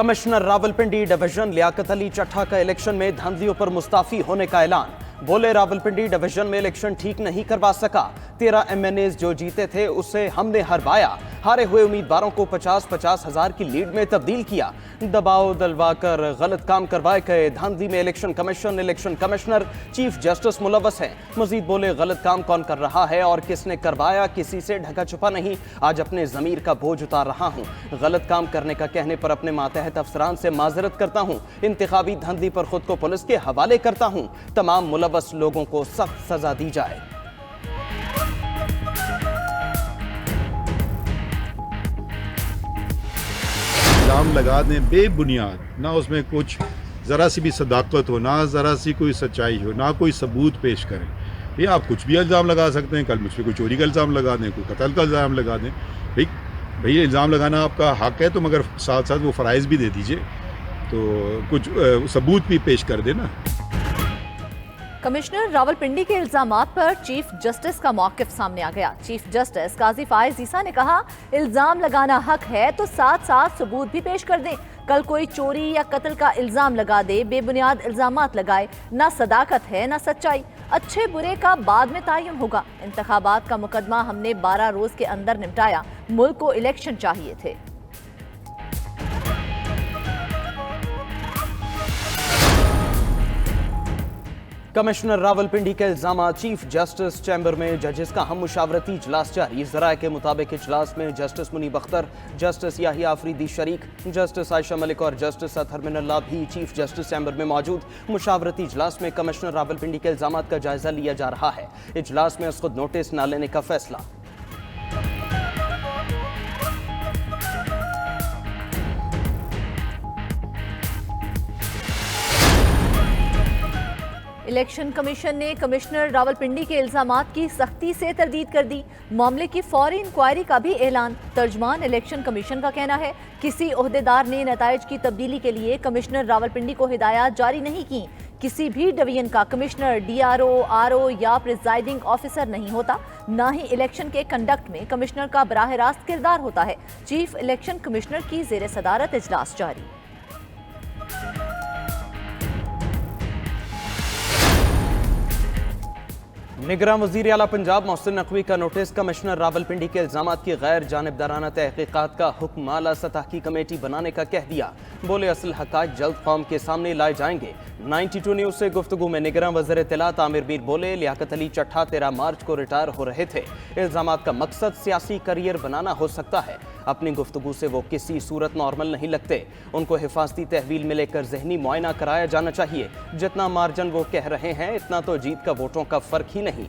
Commissioner Rawalpindi division Liaquat Ali Chatha का election में धांधलियों पर मुस्ताफी होने का ऐलान। बोले, रावलपिंडी डिवीजन में इलेक्शन ठीक नहीं करवा सका। 13 एमएनएस जो जीते थे उसे हमने हरवाया। हारे हुए उम्मीदवारों को 50-50 हजार की लीड में तब्दील किया। दबाव डलवाकर गलत काम करवाए गए। धांधली में इलेक्शन कमिश्नर चीफ जस्टिस मुलव्वस है। मजीद बोले, गलत काम कौन कर रहा है और किसने करवाया, किसी से ढका छुपा नहीं। आज अपने जमीर का बोझ उतार रहा हूँ। गलत काम करने का कहने पर अपने मातहत अफसरान से माजरत करता हूँ। इंतखाबी धांधली पर खुद को पुलिस के हवाले करता हूँ। तमाम मुलव्वस लोगों को सख्त सजा दी जाए। इल्जाम लगा दें बेबुनियाद, ना उसमें कुछ ज़रा सी भी सदाकत हो, ना ज़रा सी कोई सच्चाई हो, ना कोई सबूत पेश करें। ये आप कुछ भी इल्ज़ाम लगा सकते हैं। कल मुझ पर कोई चोरी का इल्ज़ाम लगा दें, कोई कत्ल का इल्ज़ाम लगा दें। भाई इल्ज़ाम लगाना आपका हक है, तो मगर साथ साथ वो फ़राइज़ भी दे दीजिए, तो कुछ सबूत भी पेश कर देना। कमिश्नर रावलपिंडी के इल्जामात पर चीफ जस्टिस का मौक़िफ़ सामने आ गया। चीफ जस्टिस काजी फायज ईसा ने कहा, इल्जाम लगाना हक है तो साथ साथ सबूत भी पेश कर दें। कल कोई चोरी या कत्ल का इल्जाम लगा दे, बेबुनियाद इल्जामात लगाए, ना सदाकत है ना सच्चाई। अच्छे बुरे का बाद में तायन होगा। इंतखाबात का मुकदमा हमने 12 रोज के अंदर निपटाया। मुल्क को इलेक्शन चाहिए थे। कमिश्नर रावलपिंडी के इल्जाम। चीफ जस्टिस चैम्बर में जजेस का हम मुशावरती इजलास जारी। ज़राए के मुताबिक इजलास में जस्टिस मुनीब अख्तर, जस्टिस याहिया आफरीदी शरीक, जस्टिस आयशा मलिक और जस्टिस अतहर मिनल्ला भी चीफ जस्टिस चैम्बर में मौजूद। मुशावरती इजलास में कमिश्नर रावलपिंडी के इल्जाम का जायजा लिया जा रहा है। इजलास में खुद नोटिस न लेने का फैसला। इलेक्शन कमीशन ने कमिश्नर रावलपिंडी के इल्जामात की सख्ती से तरदीद कर दी। मामले की फौरी इंक्वायरी का भी ऐलान। तर्जमान इलेक्शन कमीशन का कहना है, किसी ओहदेदार ने नताइज की तब्दीली के लिए कमिश्नर रावलपिंडी को हिदायत जारी नहीं की। किसी भी डिवीजन का कमिश्नर डीआरओ, आरओ या प्रिजाइडिंग ऑफिसर नहीं होता। न ही इलेक्शन के कंडक्ट में कमिश्नर का बराह रास्त किरदार होता है। चीफ इलेक्शन कमिश्नर की जेर सदारत इजलास जारी। निगरान वज़ीर आला पंजाब मोहसिन नकवी का नोटिस। कमिश्नर रावलपिंडी के इल्जामात की गैर जानिबदाराना तहकीकात का हुक्म आला सतह की कमेटी बनाने का कह दिया। बोले, असल हक़ाइक़ जल्द कौम के सामने लाए जाएंगे। 92 न्यूज़ से गुफ्तगू में निगरान वज़ीर इत्तलात आमिर मीर बोले, लियाकत अली चट्ठा 13 मार्च को रिटायर हो रहे थे। इल्जामात का मकसद सियासी करियर बनाना हो सकता है। अपनी गुफ्तगू से वो किसी सूरत नॉर्मल नहीं लगते। उनको हिफाजती तहवील में लेकर जहनी मुआयना कराया जाना चाहिए। जितना मार्जिन वो कह रहे हैं, इतना तो जीत का वोटों का फर्क ही नहीं।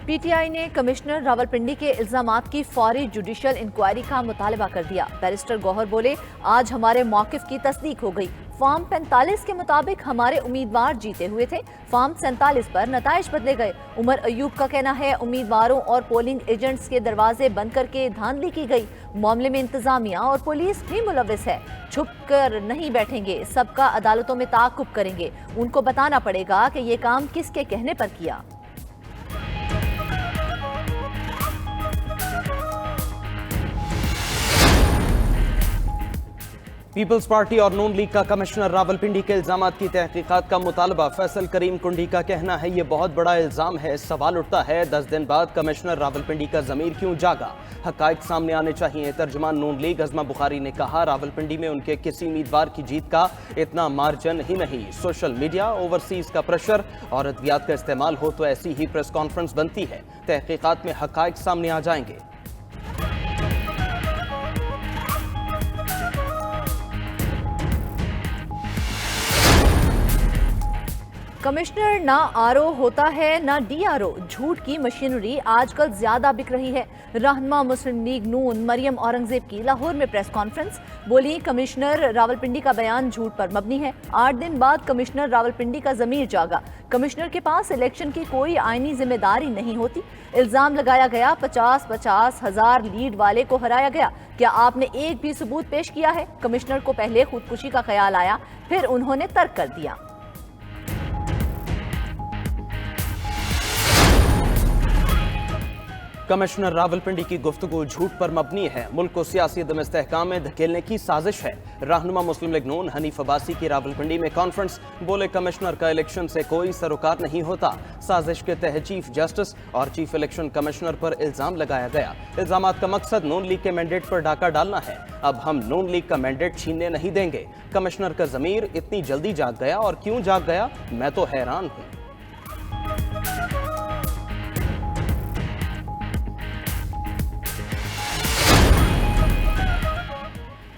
पीटीआई ने कमिश्नर रावलपिंडी के इल्जामात की फौरी जुडिशियल इंक्वायरी का मुतालबा कर दिया। बैरिस्टर गौहर बोले, आज हमारे मौक़िफ़ की तस्दीक हो गई। फॉर्म 45 के मुताबिक हमारे उम्मीदवार जीते हुए थे। फॉर्म 47 पर नताइज बदले गए। उमर अयूब का कहना है, उम्मीदवारों और पोलिंग एजेंट्स के दरवाजे बंद करके धांधली की गई। मामले में इंतजामिया और पुलिस भी मुलव्वस है। छुप कर नहीं बैठेंगे, सबका अदालतों में ताक़ुब करेंगे। उनको बताना पड़ेगा कि ये काम किसके कहने पर किया। पीपल्स पार्टी और नून लीग का कमिश्नर रावलपिंडी के इल्जामात की तहकीकात का मुतालबा। फैसल करीम कुंडी का कहना है, ये बहुत बड़ा इल्जाम है। सवाल उठता है, 10 दिन बाद कमिश्नर रावलपिंडी का ज़मीर क्यों जागा। हक़ाइक़ सामने आने चाहिए। तर्जुमान नून लीग अज़मा बुखारी ने कहा, रावलपिंडी में उनके किसी उम्मीदवार की जीत का इतना मार्जिन ही नहीं। सोशल मीडिया, ओवरसीज़ का प्रेशर और अद्वियात का इस्तेमाल हो तो ऐसी ही प्रेस कॉन्फ्रेंस बनती है। तहकीकात में हक़ाइक़ सामने आ जाएंगे। कमिश्नर ना आरओ होता है ना डीआरओ। झूठ की मशीनरी आजकल ज्यादा बिक रही है। रहनुमा मुस्लिम लीग नून मरियम औरंगजेब की लाहौर में प्रेस कॉन्फ्रेंस। बोली, कमिश्नर रावलपिंडी का बयान झूठ पर मबनी है। 8 दिन बाद कमिश्नर रावलपिंडी का जमीर जागा। कमिश्नर के पास इलेक्शन की कोई आईनी जिम्मेदारी नहीं होती। इल्जाम लगाया गया 50-50 हजार लीड वाले को हराया गया। क्या आपने एक भी सबूत पेश किया है? कमिश्नर को पहले खुदकुशी का ख्याल आया, फिर उन्होंने तर्क कर दिया। कमिश्नर रावलपिंडी की गुफ्तगू झूठ पर मबनी है, मुल्क को सियासी अदम इस्तेहकाम में धकेलने की साजिश है। रहनुमा मुस्लिम लीग नून हनीफ अब्बासी की रावलपिंडी में कॉन्फ्रेंस, बोले कमिश्नर का इलेक्शन से कोई सरोकार नहीं होता। साजिश के तहत चीफ जस्टिस और चीफ इलेक्शन कमिश्नर पर इल्जाम लगाया गया। इल्जामात का मकसद नून लीग के मैंडेट पर डाका डालना है। अब हम नून लीग का मैंडेट छीनने नहीं देंगे। कमिश्नर का जमीर इतनी जल्दी जाग गया, और क्यों जाग गया, मैं तो हैरान हूं।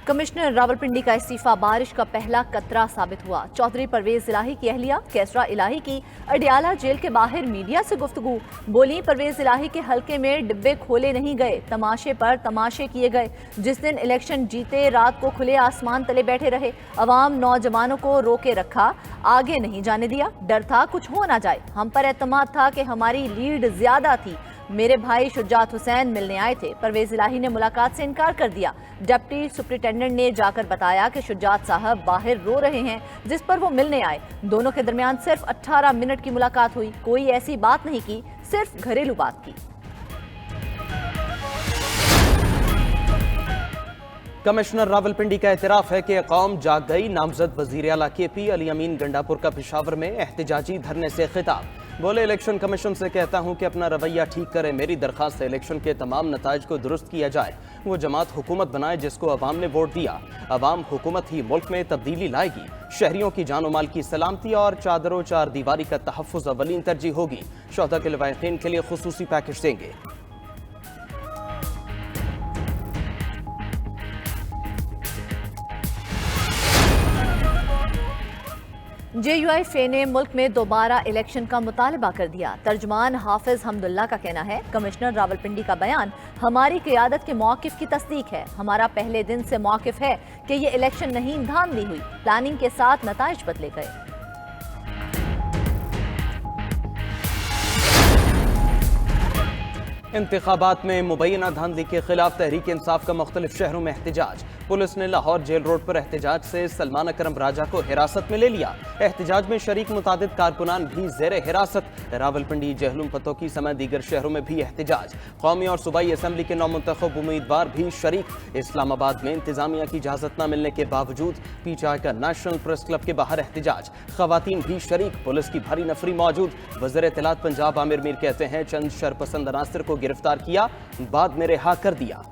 कमिश्नर रावलपिंडी का इस्तीफा बारिश का पहला कतरा साबित हुआ। चौधरी परवेज इलाही की अहलिया कैसरा इलाही की अडियाला जेल के बाहर मीडिया से गुफ्तगू, बोली परवेज इलाही के हलके में डिब्बे खोले नहीं गए, तमाशे पर तमाशे किए गए। जिस दिन इलेक्शन जीते रात को खुले आसमान तले बैठे रहे, अवाम नौजवानों को रोके रखा, आगे नहीं जाने दिया। डर था कुछ हो ना जाए, हम पर एतमाद था कि हमारी लीड ज्यादा थी। मेरे भाई शुजात हुसैन मिलने आए थे, परवेज इलाही ने मुलाकात से इनकार कर दिया। डिप्टी सुपरिटेंडेंट ने जाकर बताया कि शुजात साहब बाहर रो रहे हैं, जिस पर वो मिलने आए। दोनों के दरमियान सिर्फ 18 मिनट की मुलाकात हुई, कोई ऐसी बात नहीं की, सिर्फ घरेलू बात की। कमिश्नर रावलपिंडी का एतराफ है कि कौम जाग गई। नामजद वजीर आला KP अली अमीन गंडापुर का पेशावर में एहतजाजी धरने से खिताब, बोले इलेक्शन कमीशन से कहता हूं कि अपना रवैया ठीक करे। मेरी दरखास्त है इलेक्शन के तमाम नताइज को दुरुस्त किया जाए। वो जमात हुकूमत बनाए जिसको अवाम ने वोट दिया। अवाम हुकूमत ही मुल्क में तब्दीली लाएगी। शहरियों की जानो माल की सलामती और चादरों चार दीवारी का तहफ़्फ़ुज़ अवलीन तरजीह होगी। शोहदा के लवाहिकीन के लिए खुसूसी पैकेज देंगे। JUI ने मुल्क में दोबारा इलेक्शन का मुतालबा कर दिया। तर्जुमान हाफिज हमदुल्ला का कहना है, कमिश्नर रावलपिंडी का बयान हमारी क़ियादत के मौक़िफ़ की तस्दीक है। हमारा पहले दिन से मौक़िफ़ है कि ये इलेक्शन नहीं धांधली हुई, प्लानिंग के साथ नताइज बदले गए। इंतखाबात में मुबैना धांधली के खिलाफ तहरीक इंसाफ का मुख्तलिफ शहरों में एहतजाज। पुलिस ने लाहौर जेल रोड पर एहतजाज से सलमान अकरम राजा को हिरासत में ले लिया। एहतजाज में शरीक मुतादिद कारकुनान भी जेर हिरासत। रावलपिंडी, जहलुम, पतोकी समेत दीगर शहरों में भी एहतजाज। कौमी और सूबाई असम्बली के नौमुंतखब उम्मीदवार भी शरीक। इस्लामाबाद में इंतजामिया की इजाजत न मिलने के बावजूद PTI का नेशनल प्रेस क्लब के बाहर एहतजाज। खवातीन भी शरीक, पुलिस की भारी नफरी मौजूद। वज़ीर इत्तलात पंजाब आमिर मीर कहते हैं, चंद शरपसंद अनासर को गिरफ्तार किया, बाद में रिहा कर दिया।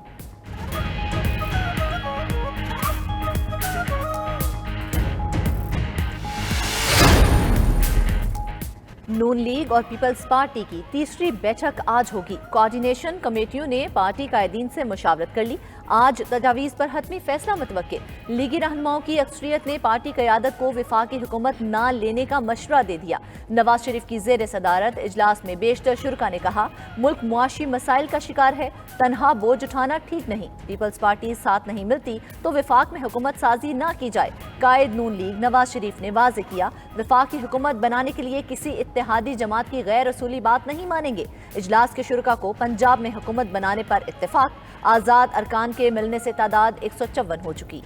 नून लीग और पीपल्स पार्टी की तीसरी बैठक आज होगी। कोऑर्डिनेशन कमेटियों ने पार्टी कायदीन से मुशावरत कर ली। आज तजावीज़ पर हतमी फैसला मुतवक्किल। लीगी रहनुमाओं की अक्सरियत ने पार्टी क़यादत को वफाकी हुकूमत न लेने का मशवरा दे दिया। नवाज शरीफ की ज़ेर सदारत इजलास में बेशतर शुरका ने कहा, मुल्क मुआशी मसाइल का शिकार है, तनहा बोझ उठाना ठीक नहीं। पीपल्स पार्टी साथ नहीं मिलती तो वफाक में हुकूमत साजी ना की जाए। कायद नून लीग नवाज शरीफ ने वाज़ेह किया, वफाकी हुकूमत बनाने के लिए किसी इत्तेहादी जमात की गैर रसूली बात नहीं मानेंगे। इजलास के शुरका को पंजाब में हुकूमत बनाने पर इत्तेफाक। आज़ाद अरकान के मिलने से तादाद 154 हो चुकी।